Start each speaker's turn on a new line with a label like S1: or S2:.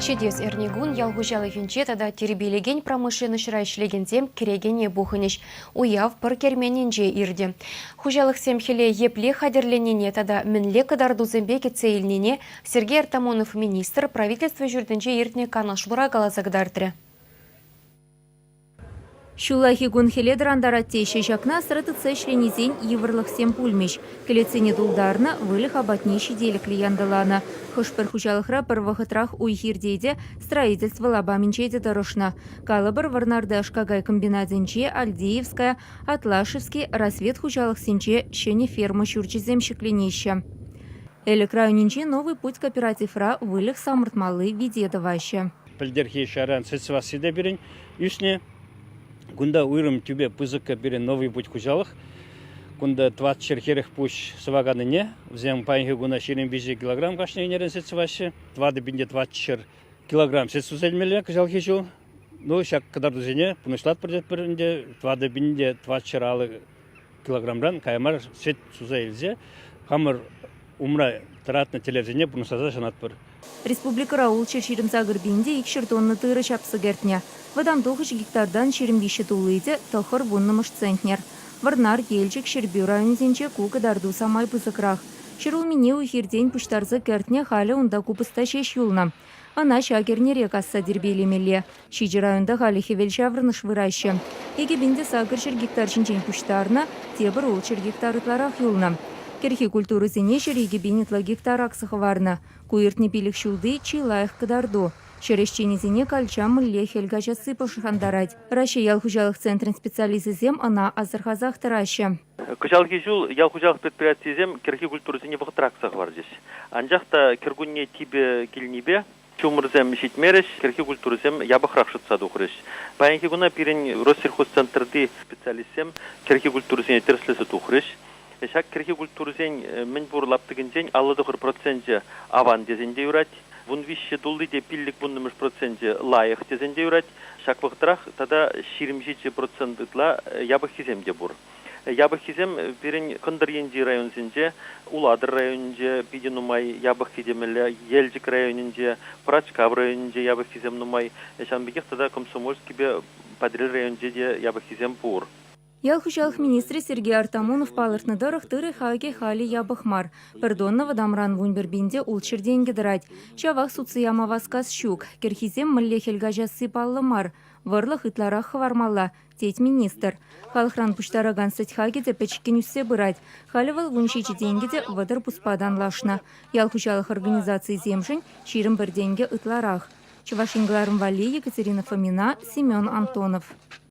S1: Чедес эрнигун ялгужалы винчетада теребелеген промышленышра ишлегензем керегене бухынеш. Уяв пыр кермененже ирди. Хужалық семхеле епле хадерленене тада мінле кадардузембе кетсейлнене Сергей Артамонов министр правительство жүрдінже иртне канашлыра галазагдардыры.
S2: Шулахи гунхеле драндаратейші жақна сырытыцы шленезен еврлық сем пульмеш. Келецене дулдарна вылых абатнейші деліклі яндалана. Хошпер хужалықра бір вақытрах уйхирдейде строительство лабаменчейде дұрышна. Калабыр варнарды ашкагай комбинатзенче Альдеевская, Атлашевский, рассвет хужалық сенче шене ферма шурчезем шекленеща. Элекрайонинче новый путь кооперативра вылых самыртмалы видедоваща.
S3: Пельдерхи шаран сетсвасиде берин, юсне Гунда уйрым тюбе пызыка бере новый путь хужалых. Гунда 20 черхерых пуш сваганыне. Взем паинхи гуна 25 килограмм кашне нерен сетсваще. 20 килограмм сетсузельмеле хужалхи жу. Ну, шак кадар дузене, пунушлат придет бірінде 20 килограммран каймар сет сузайлзе. Хамыр умра таратна телевизионе пунушлата жанат бір.
S2: Республика Раул черширим загырбинде икшір тонны тыры чапсы гертня. Вадам 9 гектардан 25 тулыйде тохыр вуннымыш центнер. Варнар елчик шербю районзенче кука дарду самай пызыкрах. Шерулмине уйхирдень пуштарзы гертня халі унда купыста шеш юлна. Ана шагернере касса дербелемеле. Шиджи районда халі хевел шаврыныш вырайшы. Еге бинде сагыр шер гектар шинчен пуштарна, тебір ол шер гектарытларах юлна. Керхи культуры зене шереге бинетла гектар аксығы варна. Куиртне пилік шулды чилайық кадарду. Шерешчені зене кальча мылле хелгача сыпы шыхандарать. Раща ялхужалық центрін специализы зем ана азырхазақ тараща.
S4: Кыжалги жул ялхужалық предприятие зем керхи культуры зене вғытрак сағвар здесь. Анжақта кергунне тибе килнибе, чумырзем шитмереш, керхи культуры зем ябықрақ шытса дұқырыш. Баянки гуна пирен Россельхозцентрды специализем керхи культуры зене терслесі дұқырыш. Шак керхи культуры зен мен бурлаптығын зен 60% аван дезенде юрать. Вун вище дулды де пиллик вуннымыш проценте лайық дезенде юрать. Шак вақтырах тада 27% ябық хиземде бур. Ябық хизем берен Кындар енди район зенде, Уладыр районінде биде нумай ябық хиземелі, Елжик районінде, Прачкав районінде ябық хизем нумай. Шанбегех тада Комсомольский бе Падрил районінде де ябық хизем бур.
S2: Ялхужалық министрі Сергей Артамонов палыртны дырық тыры хаге хали ябықмар. Пердонна вадамран вунбербинде улчырден гедрать. Чавақ суцияма васкас щук. Керхизем мылле хелгажасы паллымар. Варлық итларах хвармалла. Теть министр. Халықран пуштараган сетхаге де печкен үссе бырать. Халивал вуншичи денгеде вадыр пуспадан лашна. Ялхужалық организации земшін ширым бір денге итларах. Чувашингларым Вали, Екатерина Фомина, Семен Антонов.